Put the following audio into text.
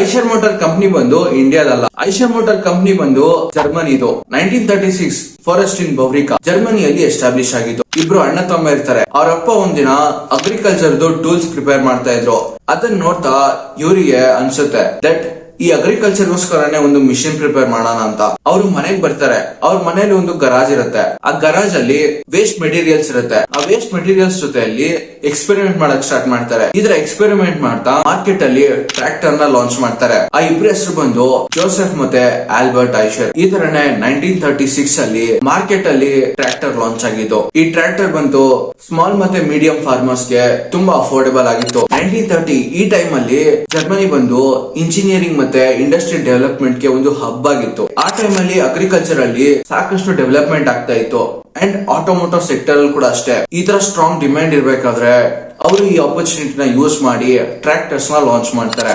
Eicher motor company ಬಂದು ಇಂಡಿಯಾದಲ್ಲ. Eicher motor company ಬಂದು ಜರ್ಮನಿದು. 1936 forest in ಬವ್ರಿಕಾ ಜರ್ಮನಿಯಲ್ಲಿ ಎಸ್ಟಾಬ್ಲಿಷ್ ಆಗಿತ್ತು. ಇಬ್ರು ಅಣ್ಣ ತಮ್ಮ ಇರ್ತಾರೆ. ಅವರಪ್ಪ ಒಂದಿನ ಅಗ್ರಿಕಲ್ಚರ್ ಟೂಲ್ಸ್ ಪ್ರಿಪೇರ್ ಮಾಡ್ತಾ ಇದ್ರು. ಅದನ್ನ ನೋಡ್ತಾ ಇವರಿಗೆ ಅನ್ಸುತ್ತೆ ದಟ್ ಈ ಅಗ್ರಿಕಲ್ಚರ್ ಗೋಸ್ಕರನೇ ಒಂದು ಮಿಷಿನ್ ಪ್ರಿಪೇರ್ ಮಾಡೋಣ ಅಂತ. ಅವರು ಮನೆಗೆ ಬರ್ತಾರೆ. ಅವ್ರ ಮನೇಲಿ ಒಂದು ಗರಾಜ್ ಇರುತ್ತೆ. ಆ ಗರಾಜ್ ಅಲ್ಲಿ ವೇಸ್ಟ್ ಮೆಟೀರಿಯಲ್ಸ್ ಇರುತ್ತೆ. ಆ ವೇಸ್ಟ್ ಮೆಟೀರಿಯಲ್ಸ್ ಜೊತೆಯಲ್ಲಿ ಎಕ್ಸ್ಪೆರಿಮೆಂಟ್ ಮಾಡಕ್ ಸ್ಟಾರ್ಟ್ ಮಾಡ್ತಾರೆ. ಇದ್ರ ಎಕ್ಸ್ಪೆರಿಮೆಂಟ್ ಮಾಡ್ತಾ ಮಾರ್ಕೆಟ್ ಅಲ್ಲಿ ಟ್ರ್ಯಾಕ್ಟರ್ ನ ಲಾಂಚ್ ಮಾಡ್ತಾರೆ. ಆ ಇಬ್ರು ಹೆಸರು ಬಂದು ಜೋಸೆಫ್ ಮತ್ತೆ ಆಲ್ಬರ್ಟ್ ಐಷರ್. ಈ ತರನೇ 1936 ಅಲ್ಲಿ ಮಾರ್ಕೆಟ್ ಅಲ್ಲಿ ಟ್ರ್ಯಾಕ್ಟರ್ ಲಾಂಚ್ ಆಗಿತ್ತು. ಈ ಟ್ರ್ಯಾಕ್ಟರ್ ಬಂದು ಸ್ಮಾಲ್ ಮತ್ತೆ ಮೀಡಿಯಂ ಫಾರ್ಮರ್ಸ್ ಗೆ ತುಂಬಾ ಅಫೋರ್ಡೆಬಲ್ ಆಗಿತ್ತು. 1930 ಈ ಟೈಮ್ ಅಲ್ಲಿ ಜರ್ಮನಿ ಬಂದು ಇಂಜಿನಿಯರಿಂಗ್ ಮತ್ತೆ ಇಂಡಸ್ಟ್ರಿಯಲ್ ಡೆವಲಪ್ಮೆಂಟ್ ಗೆ ಒಂದು ಹಬ್ ಆಗಿತ್ತು. ಆ ಟೈಮ್ ಅಲ್ಲಿ ಅಗ್ರಿಕಲ್ಚರ್ ಅಲ್ಲಿ ಸಾಕಷ್ಟು ಡೆವಲಪ್ಮೆಂಟ್ ಆಗ್ತಾ ಇತ್ತು. ಅಂಡ್ ಆಟೋಮೋಟಿವ್ ಸೆಕ್ಟರ್ ಅಲ್ಲಿ ಕೂಡ ಅಷ್ಟೇ. ಈ ತರ ಸ್ಟ್ರಾಂಗ್ ಡಿಮ್ಯಾಂಡ್ ಇರ್ಬೇಕಾದ್ರೆ ಅವರು ಈ ಆಪರ್ಚುನಿಟಿನ ಯೂಸ್ ಮಾಡಿ ಟ್ರ್ಯಾಕ್ಟರ್ಸ್ ನ ಲಾಂಚ್ ಮಾಡ್ತಾರೆ.